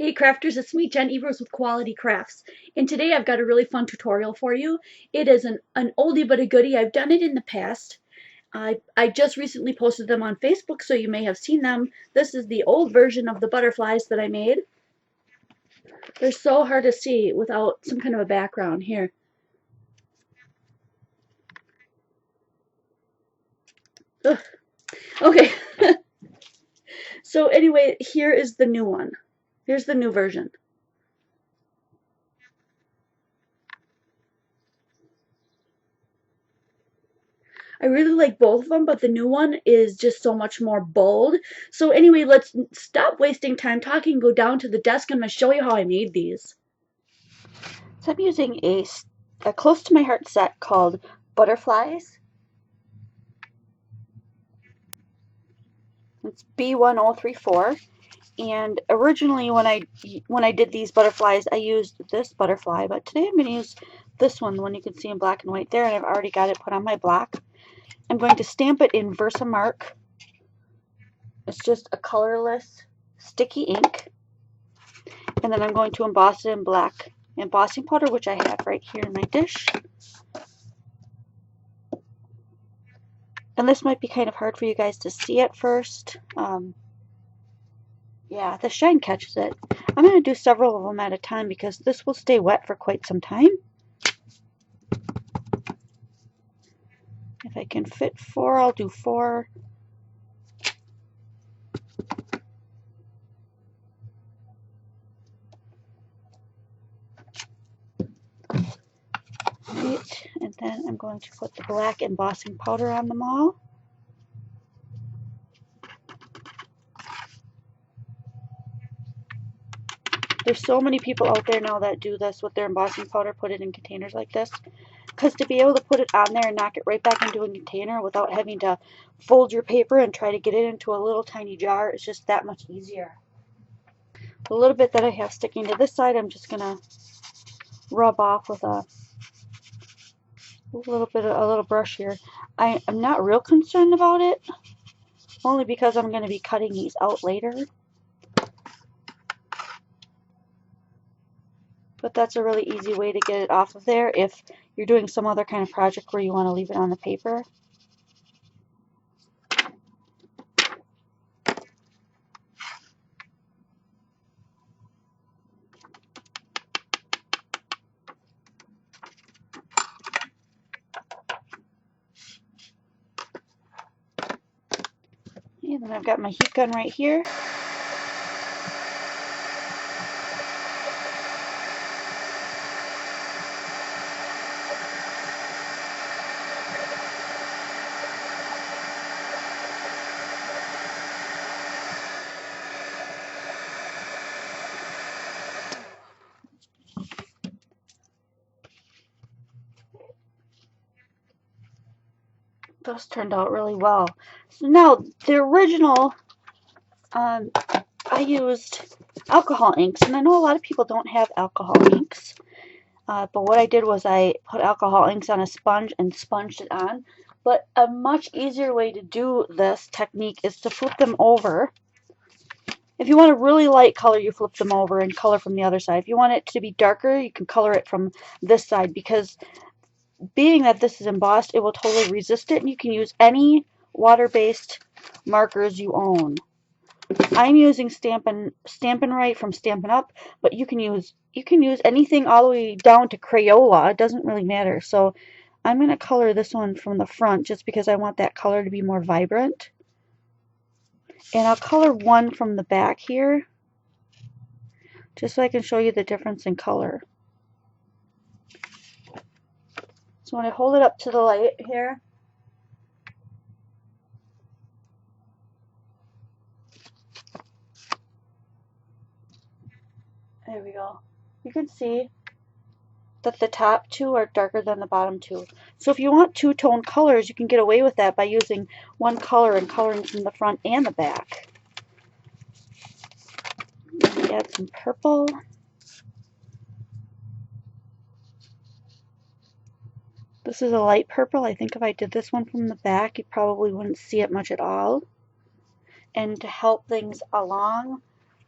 Hey crafters, it's me, Jen Evers with Quality Crafts, and today I've got a really fun tutorial for you. It is an oldie but a goodie. I've done it in the past. I just recently posted them on Facebook, so you may have seen them. This is the old version of the butterflies that I made. They're so hard to see without some kind of a background here. Ugh. Okay, so anyway, here is the new one. Here's the new version. I really like both of them, but the new one is just so much more bold. So anyway, let's stop wasting time talking, go down to the desk, and I'm going to show you how I made these. So I'm using a close to my heart set called Butterflies. It's B1034. And originally when I did these butterflies, I used this butterfly, but today I'm going to use this one, the one you can see in black and white there, and I've already got it put on my block. I'm going to stamp it in Versamark. It's just a colorless sticky ink. And then I'm going to emboss it in black embossing powder, which I have right here in my dish. And this might be kind of hard for you guys to see at first. Yeah, the shine catches it. I'm going to do several of them at a time because this will stay wet for quite some time. If I can fit 4, I'll do 4. Right, and then I'm going to put the black embossing powder on them all. There's so many people out there now that do this with their embossing powder, put it in containers like this. Because to be able to put it on there and knock it right back into a container without having to fold your paper and try to get it into a little tiny jar is just that much easier. The little bit that I have sticking to this side, I'm just going to rub off with a little brush here. I'm not real concerned about it, only because I'm going to be cutting these out later. But that's a really easy way to get it off of there if you're doing some other kind of project where you want to leave it on the paper. And then I've got my heat gun right here. Those turned out really well. So now, the original, I used alcohol inks, and I know a lot of people don't have alcohol inks, but what I did was I put alcohol inks on a sponge and sponged it on. But a much easier way to do this technique is to flip them over. If you want a really light color, you flip them over and color from the other side. If you want it to be darker, you can color it from this side, because being that this is embossed, it will totally resist it, and you can use any water-based markers you own. I'm using Stampin' Right from Stampin' Up, but you can use anything all the way down to Crayola. It doesn't really matter. So I'm going to color this one from the front just because I want that color to be more vibrant. And I'll color one from the back here just so I can show you the difference in color. So when I hold it up to the light here, there we go. You can see that the top two are darker than the bottom two. So if you want two-tone colors, you can get away with that by using one color and coloring from the front and the back. Maybe add some purple. This is a light purple. I think if I did this one from the back, you probably wouldn't see it much at all. And to help things along,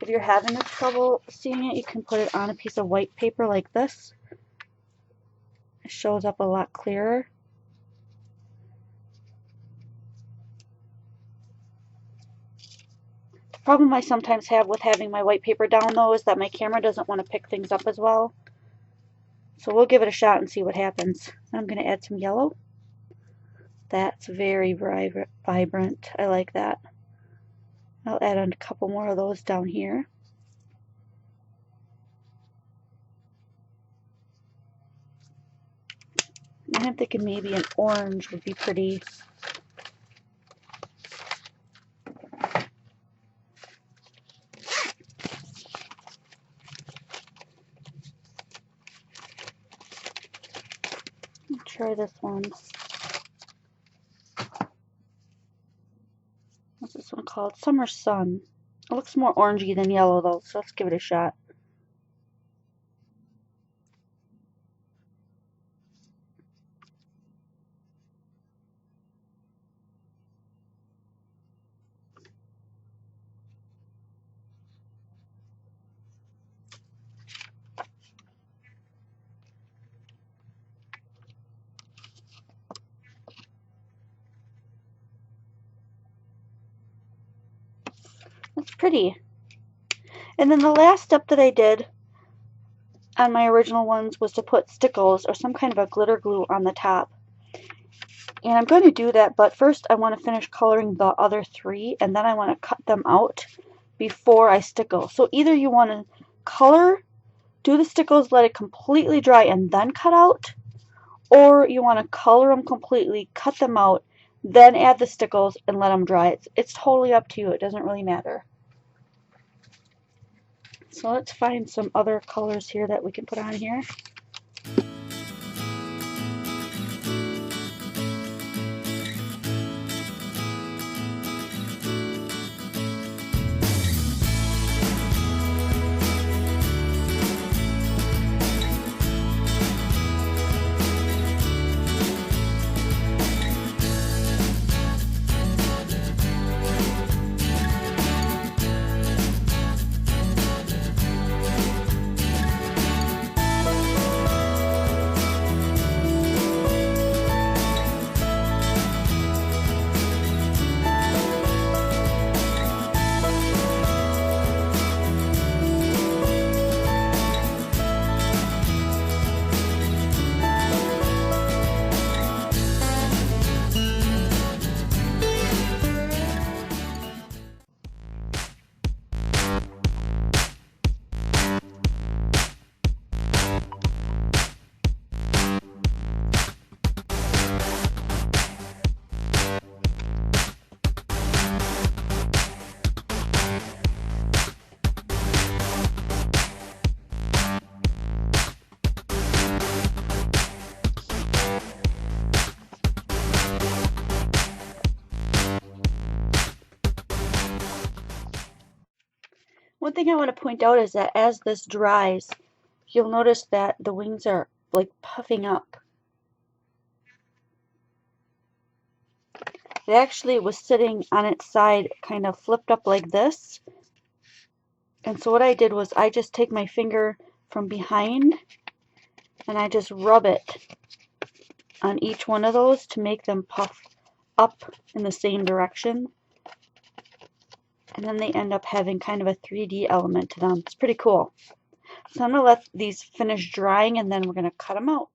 If you're having trouble seeing it, you can put it on a piece of white paper like this. It shows up a lot clearer. The problem I sometimes have with having my white paper down though is that my camera doesn't want to pick things up as well. So we'll give it a shot and see what happens. I'm going to add some yellow. That's very vibrant. I like that. I'll add a couple more of those down here. I'm thinking maybe an orange would be pretty. Let's try this one. What's this one called? Summer Sun. It looks more orangey than yellow though, so let's give it a shot. That's pretty. And then the last step that I did on my original ones was to put Stickles or some kind of a glitter glue on the top. And I'm going to do that, but first I want to finish coloring the other three, and then I want to cut them out before I stickle. So either you want to color, do the Stickles, let it completely dry, and then cut out, or you want to color them completely, cut them out, then add the Stickles and let them dry. It's totally up to you. It doesn't really matter. So let's find some other colors here that we can put on here. One thing I want to point out is that as this dries, you'll notice that the wings are like puffing up. It actually was sitting on its side kind of flipped up like this. And so what I did was I just take my finger from behind and I just rub it on each one of those to make them puff up in the same direction. And then they end up having kind of a 3D element to them. It's pretty cool. So I'm going to let these finish drying and then we're going to cut them out.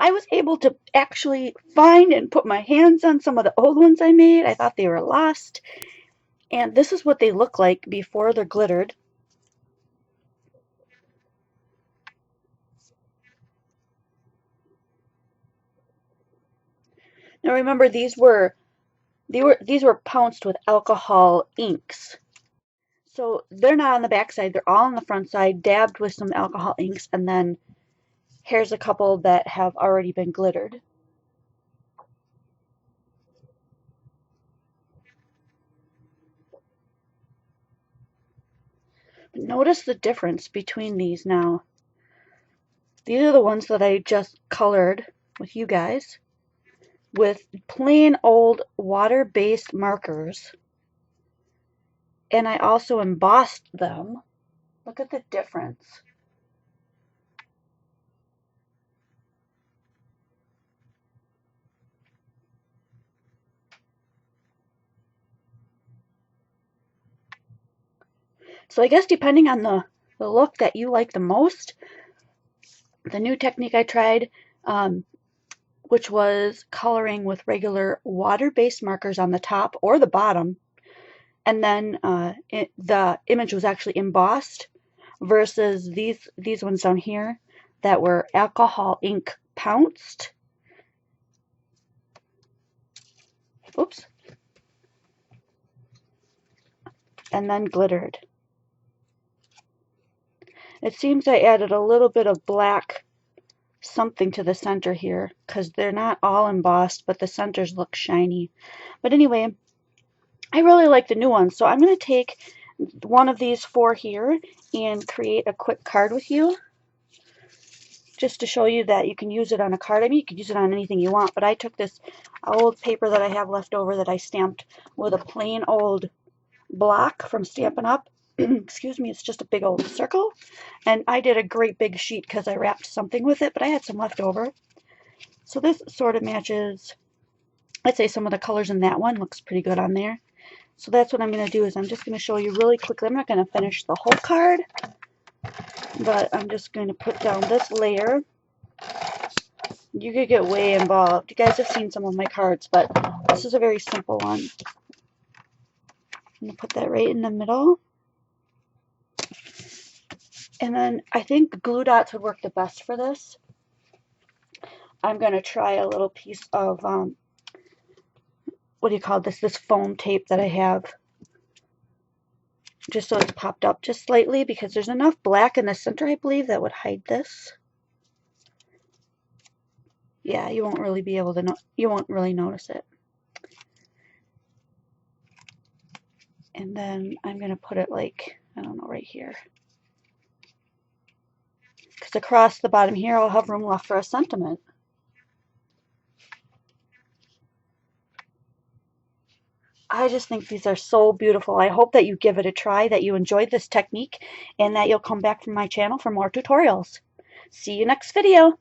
I was able to actually find and put my hands on some of the old ones I made. I thought they were lost. And this is what they look like before they're glittered. Now remember, these were pounced with alcohol inks. So they're not on the back side, they're all on the front side, dabbed with some alcohol inks, and then here's a couple that have already been glittered. But notice the difference between these now. These are the ones that I just colored with you guys with plain old water-based markers. And I also embossed them. Look at the difference. So I guess depending on the look that you like the most, the new technique I tried, which was coloring with regular water-based markers on the top or the bottom, and then the image was actually embossed, versus these ones down here that were alcohol ink pounced. Oops. And then glittered. It seems I added a little bit of black something to the center here because they're not all embossed, but the centers look shiny. But anyway, I really like the new ones, so I'm going to take one of these four here and create a quick card with you, just to show you that you can use it on a card. I mean, you could use it on anything you want, but I took this old paper that I have left over that I stamped with a plain old block from Stampin' Up. Excuse me, it's just a big old circle. And I did a great big sheet because I wrapped something with it, but I had some left over. So this sort of matches, I'd say some of the colors in that one looks pretty good on there. So that's what I'm going to do, is I'm just going to show you really quickly. I'm not going to finish the whole card, but I'm just going to put down this layer. You could get way involved. You guys have seen some of my cards, but this is a very simple one. I'm going to put that right in the middle. And then I think glue dots would work the best for this. I'm going to try a little piece of, what do you call this? This foam tape that I have. Just so it's popped up just slightly, because there's enough black in the center, I believe, that would hide this. Yeah, you won't really be able to you won't really notice it. And then I'm going to put it like, I don't know, right here. Because across the bottom here, I'll have room left for a sentiment. I just think these are so beautiful. I hope that you give it a try, that you enjoyed this technique, and that you'll come back from my channel for more tutorials. See you next video.